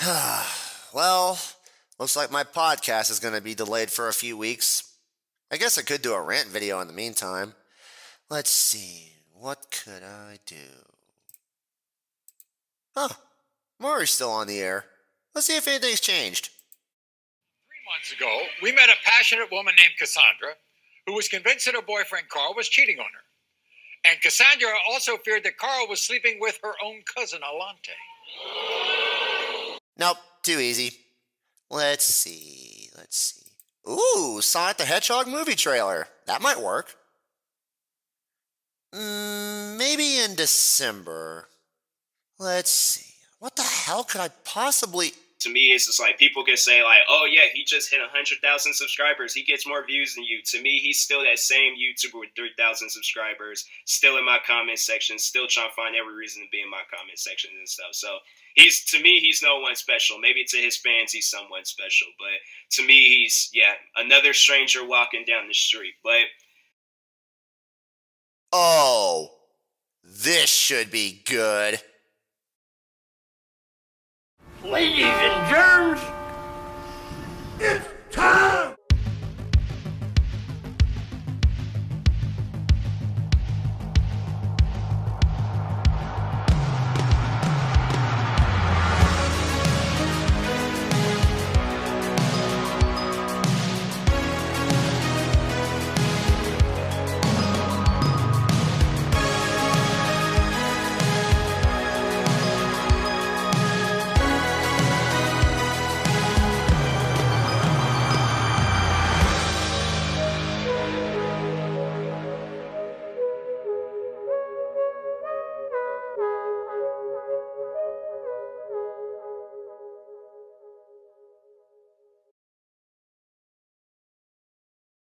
Well, looks like my podcast is going to be delayed for a few weeks. I guess I could do a rant video in the meantime. Let's see, what could I do? Huh, Maury's still on the air. Let's see if anything's changed. 3 months ago, we met a passionate woman named Cassandra who was convinced that her boyfriend Carl was cheating on her. And Cassandra also feared that Carl was sleeping with her own cousin Alante. Nope, too easy. Let's see. Ooh, Sonic the Hedgehog movie trailer. That might work. Maybe in December. Let's see. What the hell could I possibly... To me, it's just like people can say like, oh yeah, he just hit 100,000 subscribers. He gets more views than you. To me, he's still that same YouTuber with 3,000 subscribers, still in my comment section, still trying to find every reason to be in my comment section and stuff. So to me, he's no one special. Maybe to his fans, he's someone special. But to me, he's, another stranger walking down the street. But oh, this should be good. Ladies and germs, it's time!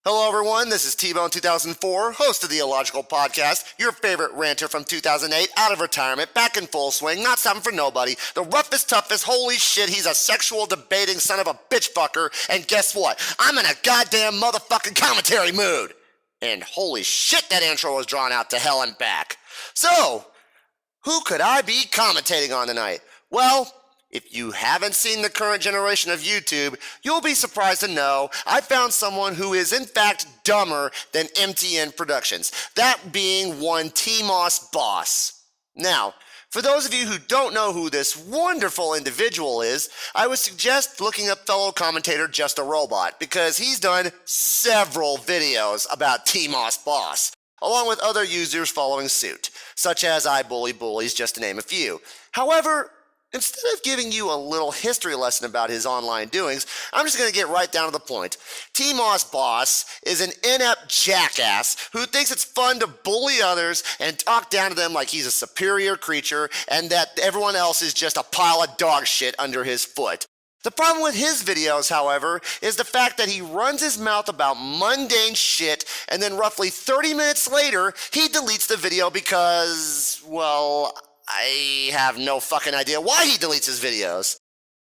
Hello everyone, this is TBONE 2004, host of the Illogical Podcast, your favorite ranter from 2008, out of retirement, back in full swing, not stopping for nobody, the roughest, toughest, holy shit, he's a sexual debating son of a bitch fucker, and guess what? I'm in a goddamn motherfucking commentary mood! And holy shit, that intro was drawn out to hell and back. So, who could I be commentating on tonight? Well, if you haven't seen the current generation of YouTube, you'll be surprised to know I found someone who is in fact dumber than MTN Productions, that being one TMossBoss. Now, for those of you who don't know who this wonderful individual is, I would suggest looking up fellow commentator Just a Robot, because he's done several videos about TMossBoss, along with other users following suit, such as I Bully Bullies, just to name a few. However, instead of giving you a little history lesson about his online doings, I'm just going to get right down to the point. TMossBoss is an inept jackass who thinks it's fun to bully others and talk down to them like he's a superior creature and that everyone else is just a pile of dog shit under his foot. The problem with his videos, however, is the fact that he runs his mouth about mundane shit and then roughly 30 minutes later, he deletes the video because, well, I have no fucking idea why he deletes his videos.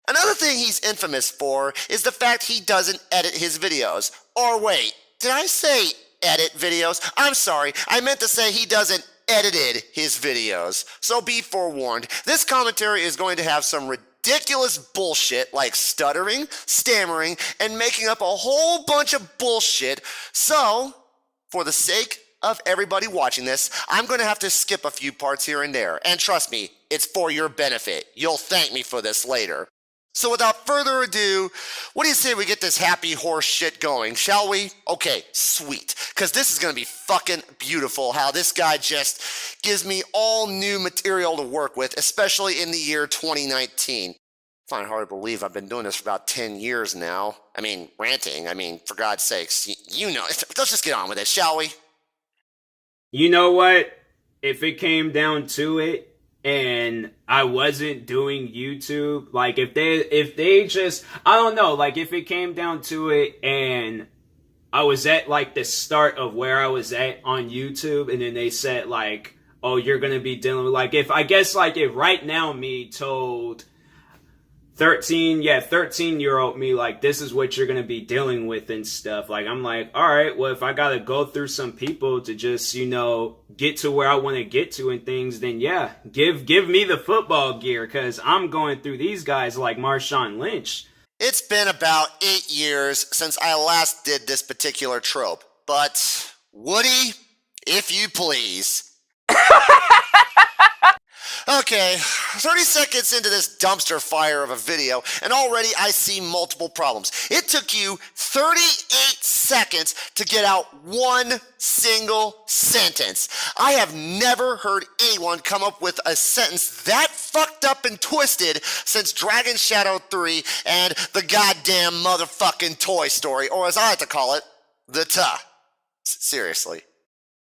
Another thing he's infamous for is the fact he doesn't edit his videos. Or wait, did I say edit videos? I'm sorry, I meant to say he doesn't edited his videos. So be forewarned, this commentary is going to have some ridiculous bullshit like stuttering, stammering, and making up a whole bunch of bullshit. So, for the sake of everybody watching this, I'm going to have to skip a few parts here and there. And trust me, it's for your benefit. You'll thank me for this later. So without further ado, what do you say we get this happy horse shit going, shall we? Okay, sweet. Because this is going to be fucking beautiful how this guy just gives me all new material to work with, especially in the year 2019. I find it hard to believe I've been doing this for about 10 years now. Ranting. For God's sakes. You know, let's just get on with it, shall we? You know what? If it came down to it and I wasn't doing YouTube, like if they just, I don't know, like if it came down to it and I was at like the start of where I was at on YouTube and then they said like, oh, you're going to be dealing with like, if right now me told 13-year-old me, like, this is what you're gonna be dealing with and stuff. Like, I'm like, all right, well, if I gotta go through some people to just, get to where I want to get to and things, then yeah, give me the football gear, because I'm going through these guys like Marshawn Lynch. It's been about 8 years since I last did this particular trope, but Woody, if you please. Okay, 30 seconds into this dumpster fire of a video, and already I see multiple problems. It took you 38 seconds to get out one single sentence. I have never heard anyone come up with a sentence that fucked up and twisted since Dragon Shadow 3 and the goddamn motherfucking Toy Story, or as I like to call it, the Seriously.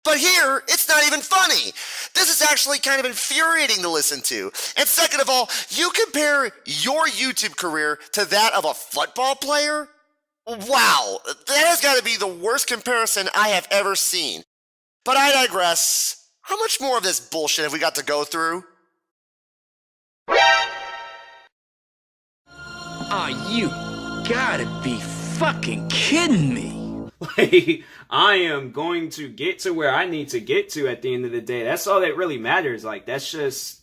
But here, it's not even funny. This is actually kind of infuriating to listen to. And second of all, you compare your YouTube career to that of a football player? Wow, that has got to be the worst comparison I have ever seen. But I digress. How much more of this bullshit have we got to go through? Aw, you gotta be fucking kidding me. Like, I am going to get to where I need to get to at the end of the day. That's all that really matters. Like, that's just...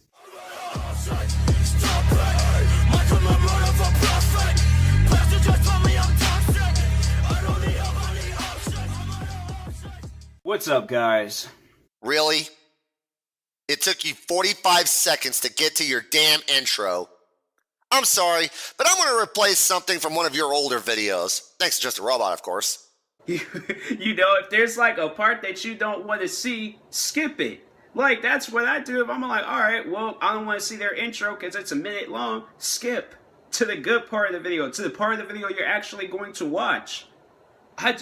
What's up, guys? Really? It took you 45 seconds to get to your damn intro. I'm sorry, but I'm going to replace something from one of your older videos. Thanks to Just a Robot, of course. If there's like a part that you don't want to see, skip it. Like, that's what I do. If I'm like, all right, well, I don't want to see their intro because it's a minute long, skip to the good part of the video, to the part of the video you're actually going to watch. But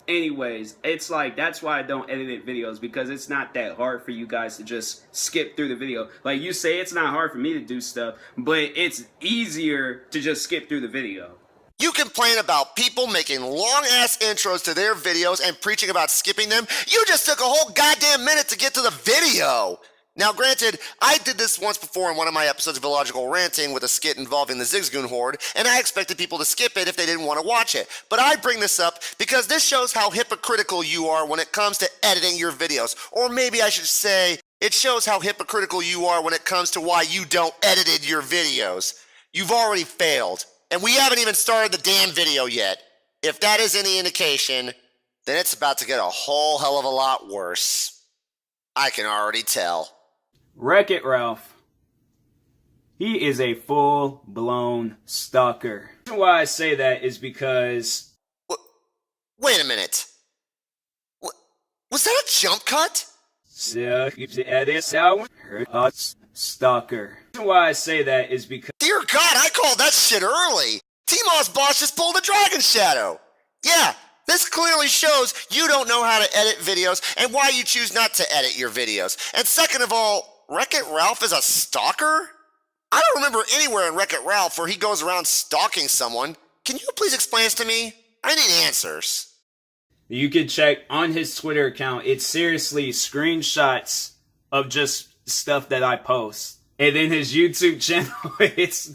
anyways, it's like, that's why I don't edit videos, because it's not that hard for you guys to just skip through the video. Like, you say it's not hard for me to do stuff, but it's easier to just skip through the video. You complain about people making long-ass intros to their videos and preaching about skipping them. You just took a whole goddamn minute to get to the video. Now, granted, I did this once before in one of my episodes of Illogical Ranting with a skit involving the Zigzagoon Horde, and I expected people to skip it if they didn't want to watch it. But I bring this up because this shows how hypocritical you are when it comes to editing your videos. Or maybe I should say, it shows how hypocritical you are when it comes to why you don't edit your videos. You've already failed. And we haven't even started the damn video yet. If that is any indication, then it's about to get a whole hell of a lot worse. I can already tell. Wreck-It Ralph. He is a full-blown stalker. The reason why I say that is because... Wait a minute. Was that a jump cut? Stalker. The reason why I say that is because... Dear God, I called that shit early. TMossBoss just pulled a Dragon Shadow. Yeah, this clearly shows you don't know how to edit videos and why you choose not to edit your videos. And second of all, Wreck-It Ralph is a stalker? I don't remember anywhere in Wreck-It Ralph where he goes around stalking someone. Can you please explain this to me? I need answers. You can check on his Twitter account. It's seriously screenshots of just stuff that I post. And then his YouTube channel, it's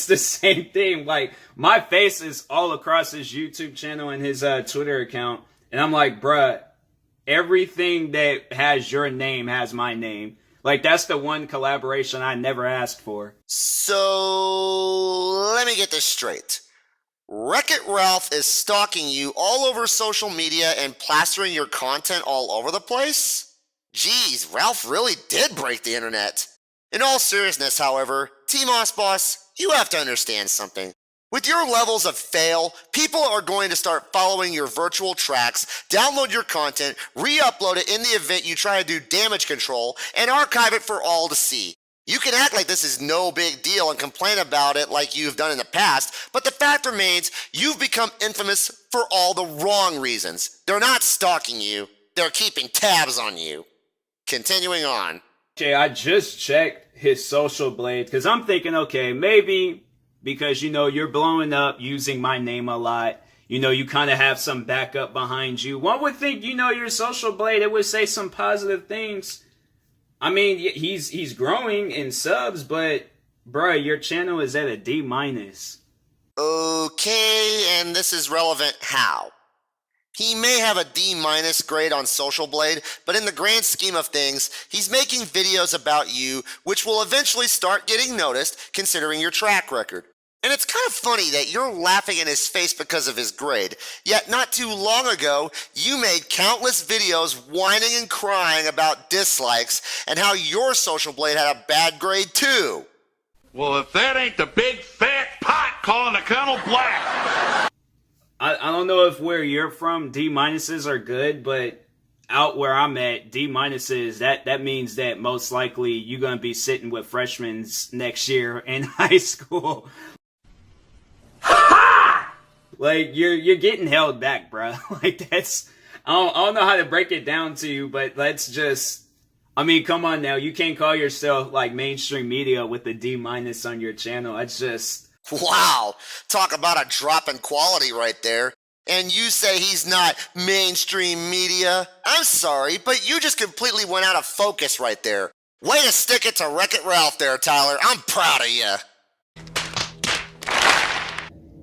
the same thing. Like, my face is all across his YouTube channel and his Twitter account. And I'm like, bruh, everything that has your name has my name. Like, that's the one collaboration I never asked for. So, let me get this straight. Wreck-It Ralph is stalking you all over social media and plastering your content all over the place? Jeez, Ralph really did break the internet. In all seriousness, however, TMossBoss, you have to understand something. With your levels of fail, people are going to start following your virtual tracks, download your content, re-upload it in the event you try to do damage control, and archive it for all to see. You can act like this is no big deal and complain about it like you've done in the past, but the fact remains, you've become infamous for all the wrong reasons. They're not stalking you, they're keeping tabs on you. Continuing on. Okay, I just checked his social blade because I'm thinking, okay, maybe because, you're blowing up using my name a lot. You kind of have some backup behind you. One would think, your social blade, it would say some positive things. I mean, he's growing in subs, but Bruh, your channel is at a D minus. Okay, and this is relevant how? He may have a D minus grade on Social Blade, but in the grand scheme of things, he's making videos about you which will eventually start getting noticed considering your track record. And it's kind of funny that you're laughing in his face because of his grade, yet not too long ago, you made countless videos whining and crying about dislikes and how your Social Blade had a bad grade too. Well, if that ain't the big fat pot calling the Colonel black. I don't know if where you're from, D minuses are good, but out where I'm at, D minuses, that means that most likely you're going to be sitting with freshmen next year in high school. Like, you're getting held back, bro. Like, that's, I don't know how to break it down to you, but let's just, I mean, come on now. You can't call yourself, like, mainstream media with a D minus on your channel. It's just... Wow, talk about a drop in quality right there. And you say he's not mainstream media? I'm sorry, but you just completely went out of focus right there. Way to stick it to Wreck-It Ralph there, Tyler. I'm proud of you.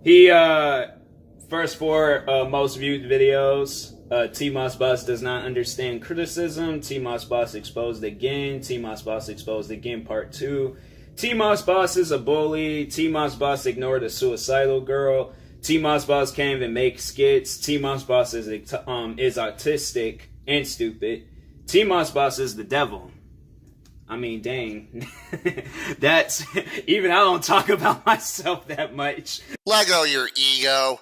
He, first 4 most viewed videos. TMossBoss does not understand criticism. TMossBoss exposed again. TMossBoss exposed again part 2. TMossBoss is a bully. TMossBoss ignored a suicidal girl. TMossBoss can't even make skits. TMossBoss is autistic and stupid. TMossBoss is the devil. I mean, dang. That's, even I don't talk about myself that much. Let go your ego.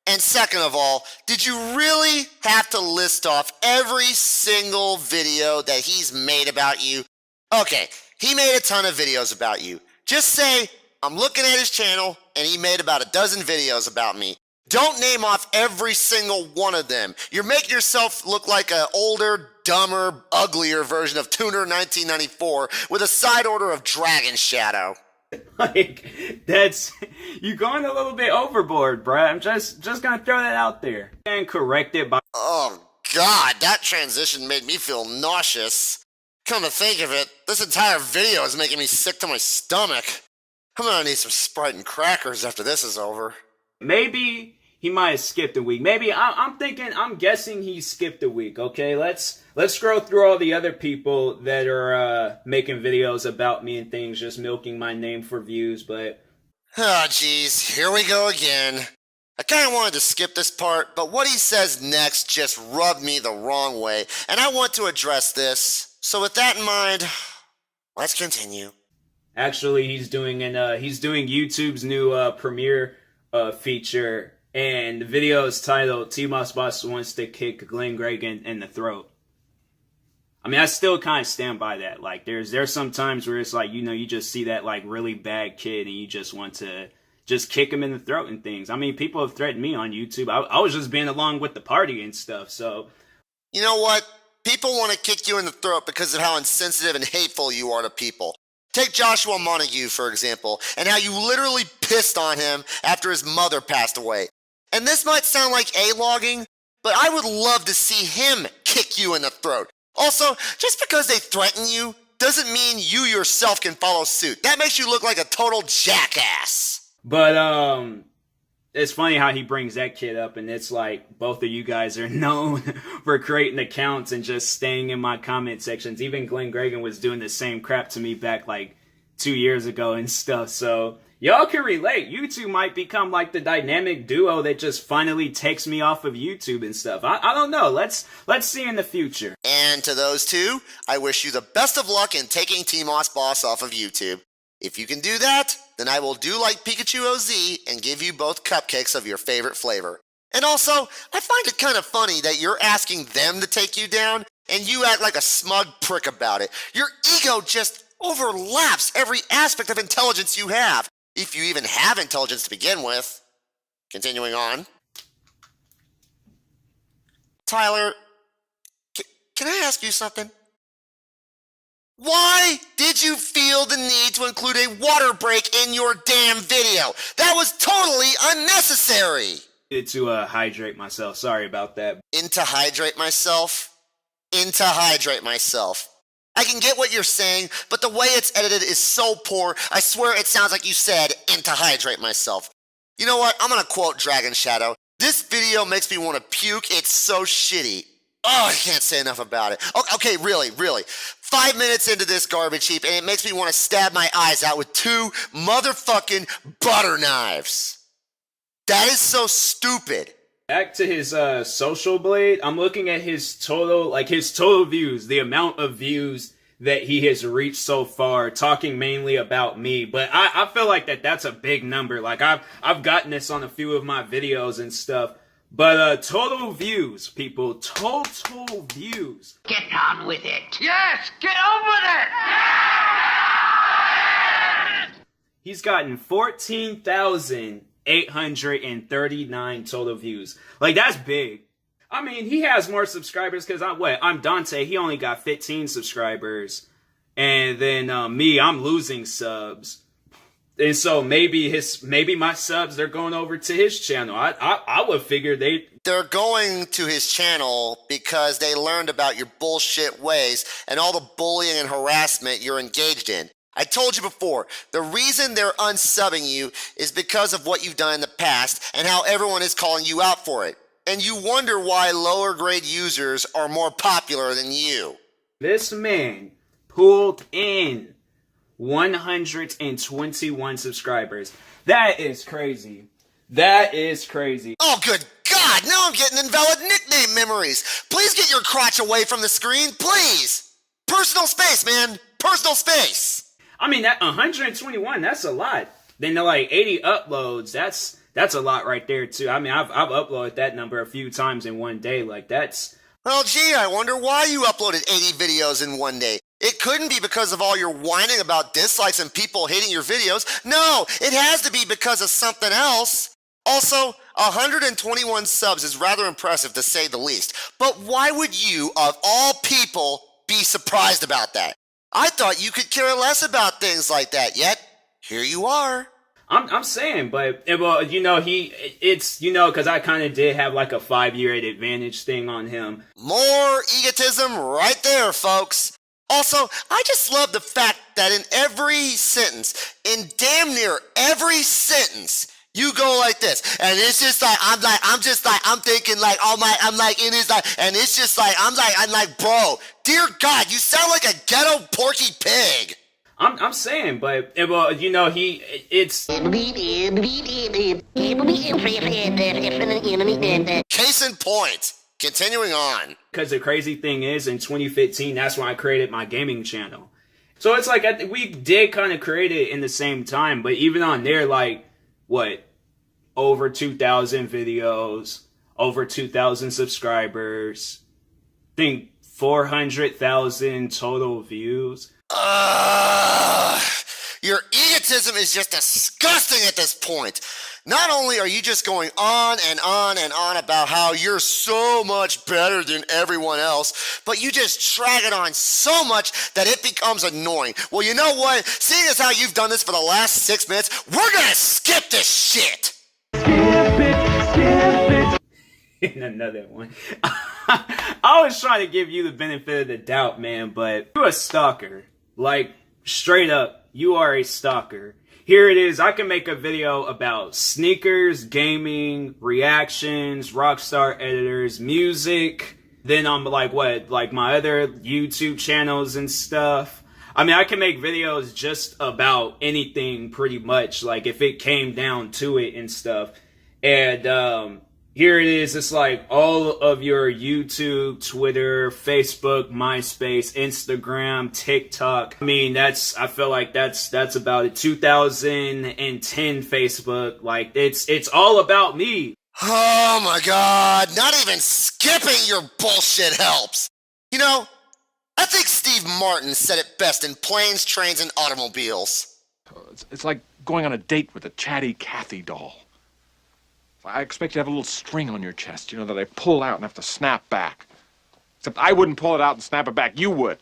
And second of all, did you really have to list off every single video that he's made about you? Okay, he made a ton of videos about you. Just say, I'm looking at his channel, and he made about a dozen videos about me. Don't name off every single one of them. You're making yourself look like an older, dumber, uglier version of Tuner 1994 with a side order of Dragon Shadow. Like, that's, you're going a little bit overboard, bruh. I'm just gonna throw that out there. And correct it by... Oh, God, that transition made me feel nauseous. Come to think of it, this entire video is making me sick to my stomach. I'm gonna need some Sprite and crackers after this is over. Maybe he might have skipped a week. Maybe, I'm guessing he skipped a week, okay? Let's scroll through all the other people that are making videos about me and things, just milking my name for views, but... Oh, geez, here we go again. I kind of wanted to skip this part, but what he says next just rubbed me the wrong way, and I want to address this. So with that in mind, let's continue. Actually, he's doing YouTube's new premiere feature, and the video is titled TMossBoss wants to kick Glenn Gregan in the throat. I mean, I still kind of stand by that. Like, there's some times where it's like, you know, you just see that like really bad kid and you just want to just kick him in the throat and things. I mean, people have threatened me on YouTube. I was just being along with the party and stuff, so. You know what? People want to kick you in the throat because of how insensitive and hateful you are to people. Take Joshua Montague, for example, and how you literally pissed on him after his mother passed away. And this might sound like A-logging, but I would love to see him kick you in the throat. Also, just because they threaten you doesn't mean you yourself can follow suit. That makes you look like a total jackass. But, it's funny how he brings that kid up, and it's like both of you guys are known for creating accounts and just staying in my comment sections. Even Glenn Gregan was doing the same crap to me back like 2 years ago and stuff. So y'all can relate. You two might become like the dynamic duo that just finally takes me off of YouTube and stuff. I don't know. Let's see in the future. And to those two, I wish you the best of luck in taking TMossBoss off of YouTube. If you can do that, then I will do like Pikachu OZ and give you both cupcakes of your favorite flavor. And also, I find it kind of funny that you're asking them to take you down and you act like a smug prick about it. Your ego just overlaps every aspect of intelligence you have, if you even have intelligence to begin with. Continuing on. Tyler, can I ask you something? Why did you feel the need to include a water break in your damn video? That was totally unnecessary! To hydrate myself. Sorry about that. Into hydrate myself? Into hydrate myself. I can get what you're saying, but the way it's edited is so poor, I swear it sounds like you said, and to hydrate myself. You know what? I'm gonna quote Dragon Shadow. This video makes me want to puke. It's so shitty. Oh, I can't say enough about it. Okay, really. 5 minutes into this garbage heap, and it makes me want to stab my eyes out with 2 motherfucking butter knives. That is so stupid. Back to his social blade, I'm looking at his total views, the amount of views that he has reached so far, talking mainly about me. But I feel like that's a big number. Like I've gotten this on a few of my videos and stuff. But total views, people, total views. Get on with it. Yes, get on with it. He's gotten 14,839 total views. Like, that's big. I mean, he has more subscribers because I'm Dante. He only got 15 subscribers. And then me, I'm losing subs. And so maybe my subs, they're going over to his channel. I would figure they're going to his channel because they learned about your bullshit ways and all the bullying and harassment you're engaged in. I told you before, the reason they're unsubbing you is because of what you've done in the past and how everyone is calling you out for it. And you wonder why lower grade users are more popular than you. This man pulled in 121 subscribers. That is crazy. That is crazy. Oh, good God! Now I'm getting invalid nickname memories. Please get your crotch away from the screen, please. Personal space, man. Personal space. I mean, that 121, that's a lot. Then they're like 80 uploads. That's a lot right there, too. I mean, I've uploaded that number a few times in one day. Like, that's... Well, gee, I wonder why you uploaded 80 videos in one day. It couldn't be because of all your whining about dislikes and people hating your videos. No, it has to be because of something else. Also, 121 subs is rather impressive to say the least. But why would you, of all people, be surprised about that? I thought you could care less about things like that, yet here you are. I'm saying, but, well, you know, because I kind of did have like a 5-year advantage thing on him. More egotism right there, folks. Also, I just love the fact that in every sentence, in damn near every sentence, you go like this, and it's just like, I'm thinking like, I'm like, and it's like, and it's just like, I'm like, bro, dear God, you sound like a ghetto Porky Pig. I'm saying, but, well, you know, it's... Case in point. Continuing on. Because the crazy thing is, in 2015, that's when I created my gaming channel. So it's like, we did kind of create it in the same time, but even on there, like, over 2,000 videos, over 2,000 subscribers, I think 400,000 total views. Your egotism is just disgusting at this point. Not only are you just going on and on and on about how you're so much better than everyone else, but you just drag it on so much that it becomes annoying. Well, you know what? Seeing as how you've done this for the last 6 minutes, we're gonna skip this shit. Skip it. And another one. I was trying to give you the benefit of the doubt, man, but you're a stalker. Like, straight up, you are a stalker. Here it is. I can make a video about sneakers, gaming, reactions, Rockstar editors, music. Then I'm like, my other YouTube channels and stuff. I mean, I can make videos just about anything pretty much, like if it came down to it and stuff. And here it is. It's like all of your YouTube, Twitter, Facebook, MySpace, Instagram, TikTok. I mean, I feel like that's about it. 2010 Facebook. Like, it's all about me. Oh my God. Not even skipping your bullshit helps. You know, I think Steve Martin said it best in Planes, Trains, and Automobiles. It's like going on a date with a chatty Cathy doll. I expect you to have a little string on your chest, you know, that I pull out and have to snap back. Except I wouldn't pull it out and snap it back. You would.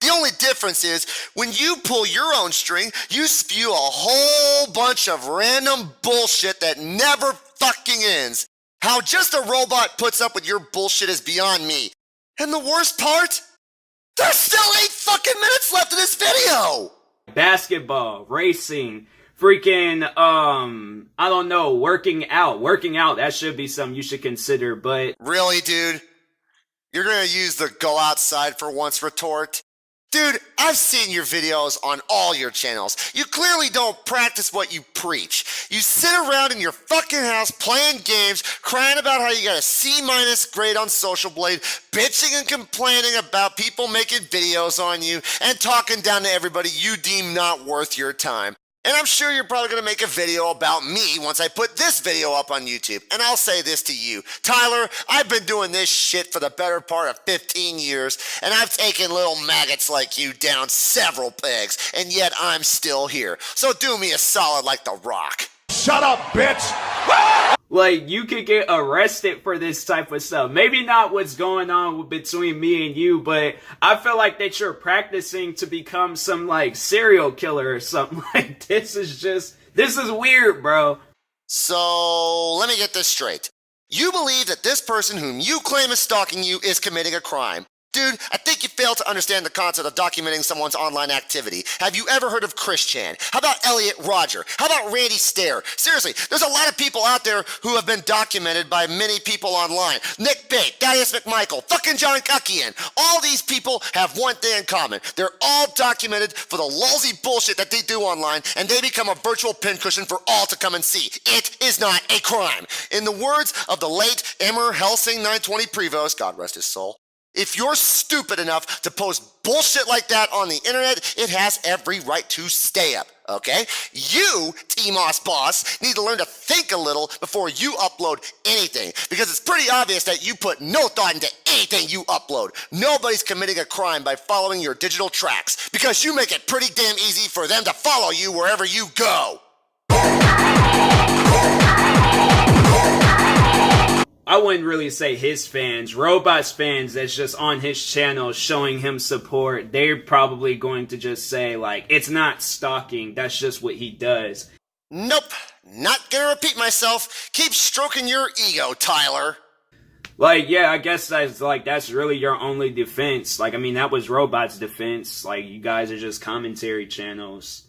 The only difference is, when you pull your own string, you spew a whole bunch of random bullshit that never fucking ends. How just a robot puts up with your bullshit is beyond me. And the worst part? There's still 8 fucking minutes left of this video! Basketball, racing, freaking, I don't know, working out. Working out, that should be something you should consider, but... Really, dude? You're gonna use the go outside for once retort? Dude, I've seen your videos on all your channels. You clearly don't practice what you preach. You sit around in your fucking house playing games, crying about how you got a C- grade on Social Blade, bitching and complaining about people making videos on you, and talking down to everybody you deem not worth your time. And I'm sure you're probably gonna make a video about me once I put this video up on YouTube. And I'll say this to you, Tyler, I've been doing this shit for the better part of 15 years, and I've taken little maggots like you down several pegs, and yet I'm still here. So do me a solid like The Rock. Shut up, bitch! Like, you could get arrested for this type of stuff. Maybe not what's going on between me and you, but I feel like that you're practicing to become some, like, serial killer or something. Like, this is weird, bro. So, let me get this straight. You believe that this person whom you claim is stalking you is committing a crime. Dude, I think you fail to understand the concept of documenting someone's online activity. Have you ever heard of Chris Chan? How about Elliot Roger? How about Randy Stair? Seriously, there's a lot of people out there who have been documented by many people online. Nick Bate, Thaddeus McMichael, fucking John Kuckian. All these people have one thing in common. They're all documented for the lousy bullshit that they do online, and they become a virtual pincushion for all to come and see. It is not a crime. In the words of the late Emmer Helsing 920 Prevost, God rest his soul, if you're stupid enough to post bullshit like that on the internet, it has every right to stay up, okay? You, TMossBoss, need to learn to think a little before you upload anything, because it's pretty obvious that you put no thought into anything you upload. Nobody's committing a crime by following your digital tracks, because you make it pretty damn easy for them to follow you wherever you go. I wouldn't really say his fans. Robot's fans that's just on his channel showing him support, they're probably going to just say, like, it's not stalking, that's just what he does. Nope, not gonna repeat myself. Keep stroking your ego, Tyler. Like, yeah, I guess that's really your only defense. Like, I mean, that was Robot's defense. Like, you guys are just commentary channels.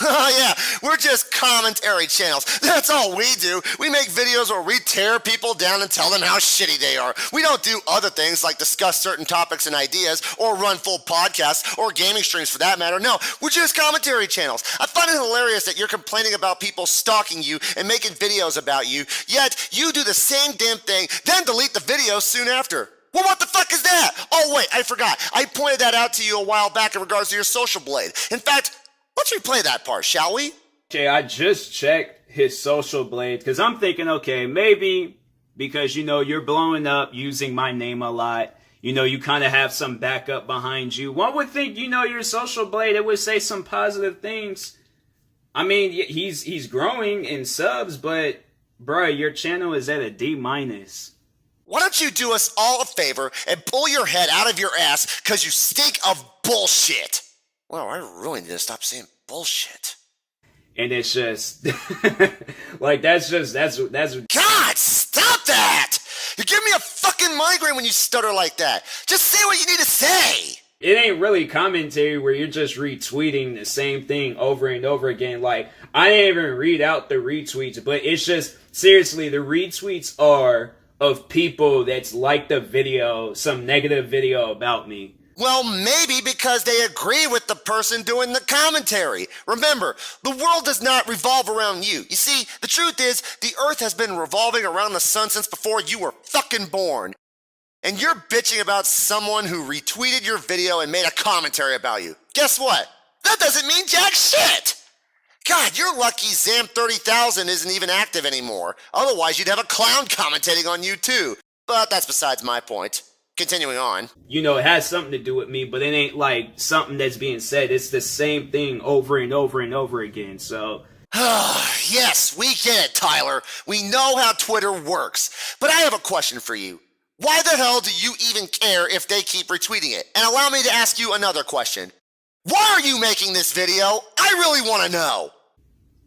Oh yeah, we're just commentary channels. That's all we do. We make videos where we tear people down and tell them how shitty they are. We don't do other things like discuss certain topics and ideas or run full podcasts or gaming streams for that matter. No, we're just commentary channels. I find it hilarious that you're complaining about people stalking you and making videos about you, yet you do the same damn thing, then delete the video soon after. Well, what the fuck is that? Oh wait, I forgot. I pointed that out to you a while back in regards to your Social Blade. In fact, let's replay that part, shall we? Okay, I just checked his Social Blade because I'm thinking, okay, maybe because, you know, you're blowing up using my name a lot. You know, you kind of have some backup behind you. One would think, you know, your Social Blade, it would say some positive things. I mean, he's growing in subs, but, bruh, your channel is at a D-. Why don't you do us all a favor and pull your head out of your ass because you stink of bullshit? Well, I really need to stop saying bullshit. And it's just, like, that's. God, stop that! You give me a fucking migraine when you stutter like that. Just say what you need to say. It ain't really commentary where you're just retweeting the same thing over and over again. Like, I didn't even read out the retweets, but it's just, seriously, the retweets are of people that's like the video, some negative video about me. Well, maybe because they agree with the person doing the commentary. Remember, the world does not revolve around you. You see, the truth is, the earth has been revolving around the sun since before you were fucking born. And you're bitching about someone who retweeted your video and made a commentary about you. Guess what? That doesn't mean jack shit! God, you're lucky Zam 30,000 isn't even active anymore. Otherwise, you'd have a clown commentating on you too. But that's besides my point. Continuing on. You know, it has something to do with me, but it ain't like something that's being said. It's the same thing over and over and over again, so... Yes, we get it, Tyler. We know how Twitter works. But I have a question for you. Why the hell do you even care if they keep retweeting it? And allow me to ask you another question. Why are you making this video? I really want to know.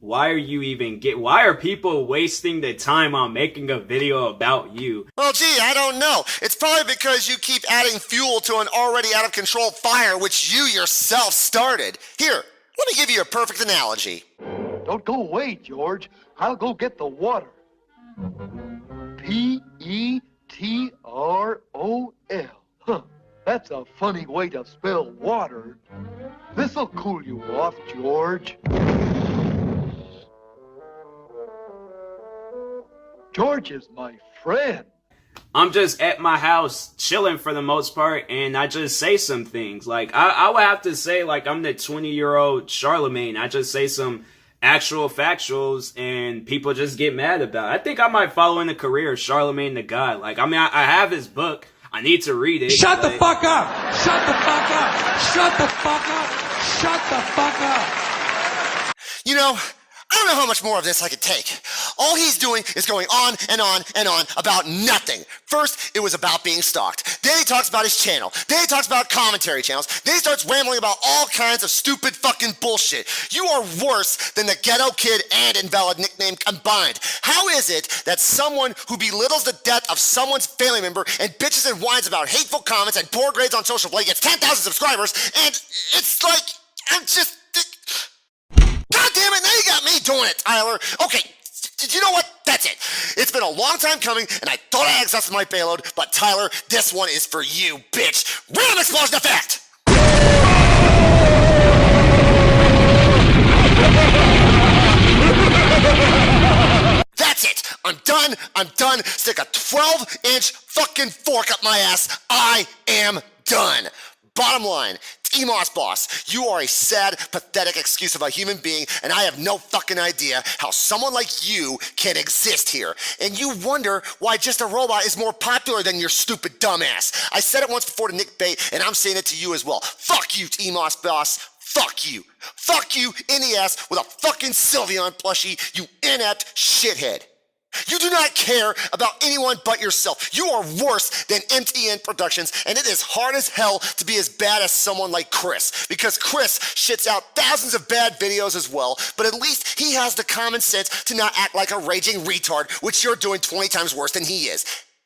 why are people wasting the time on making a video about you? Well, gee, I don't know. It's probably because you keep adding fuel to an already out of control fire which you yourself started. Here, let me give you a perfect analogy. Don't go away, George. I'll go get the water. Petrol. Huh. That's a funny way to spell water. This'll cool you off, George. George is my friend. I'm just at my house chilling for the most part, and I just say some things. Like, I would have to say, like, I'm the 20-year-old Charlemagne. I just say some actual factuals, and people just get mad about it. I think I might follow in the career of Charlemagne the God. Like, I mean, I have his book. I need to read it. Shut the fuck up! Shut the fuck up! Shut the fuck up! Shut the fuck up! You know, I don't know how much more of this I could take. All he's doing is going on and on and on about nothing. First, it was about being stalked. Then he talks about his channel. Then he talks about commentary channels. Then he starts rambling about all kinds of stupid fucking bullshit. You are worse than the ghetto kid and invalid nickname combined. How is it that someone who belittles the death of someone's family member and bitches and whines about hateful comments and poor grades on social media gets 10,000 subscribers, and it's like, I'm just... God damn it, now you got me doing it, Tyler. Okay, you know what? That's it. It's been a long time coming, and I thought I exhausted my payload, but Tyler, this one is for you, bitch. Random explosion effect! That's it. I'm done. Stick a 12-inch fucking fork up my ass. I am done. Bottom line, TMossBoss, you are a sad, pathetic excuse of a human being, and I have no fucking idea how someone like you can exist here. And you wonder why Just a Robot is more popular than your stupid dumbass. I said it once before to Nick Bate, and I'm saying it to you as well. Fuck you, TMossBoss. Fuck you. Fuck you in the ass with a fucking Sylveon plushie, you inept shithead. You do not care about anyone but yourself. You are worse than MTN Productions, and it is hard as hell to be as bad as someone like Chris, because Chris shits out thousands of bad videos as well, but at least he has the common sense to not act like a raging retard, which you're doing 20 times worse than he is.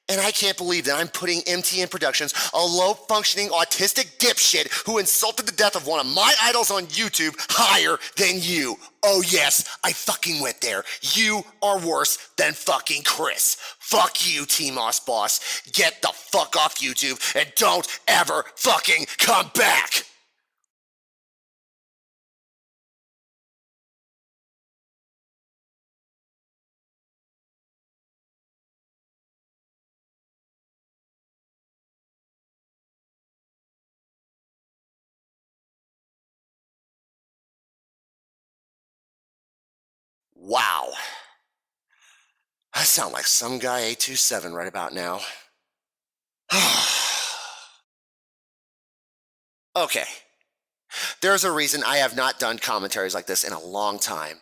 And I can't believe that I'm putting MTN Productions, a low-functioning autistic dipshit who insulted the death of one of my idols on YouTube, higher than you. Oh yes, I fucking went there. You are worse than fucking Chris. Fuck you, TMossBoss. Get the fuck off YouTube and don't ever fucking come back. Wow. I sound like some guy 827 right about now. Okay. There's a reason I have not done commentaries like this in a long time.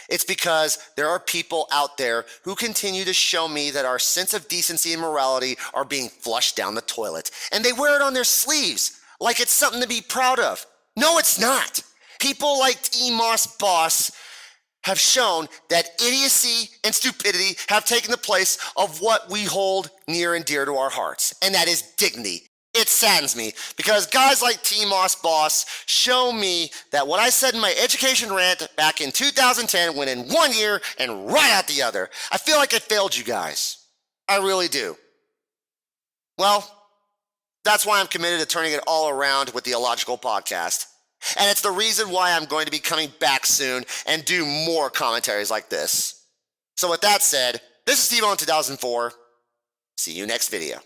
It's because there are people out there who continue to show me that our sense of decency and morality are being flushed down the toilet. And they wear it on their sleeves like it's something to be proud of. No, it's not. People like TMossBoss have shown that idiocy and stupidity have taken the place of what we hold near and dear to our hearts, and that is dignity. It saddens me because guys like TMossBoss show me that what I said in my education rant back in 2010 went in one ear and right out the other. I feel like I failed you guys. I really do. Well, that's why I'm committed to turning it all around with the Illogical Podcast. And it's the reason why I'm going to be coming back soon and do more commentaries like this. So with that said, this is TBONE 2004. See you next video.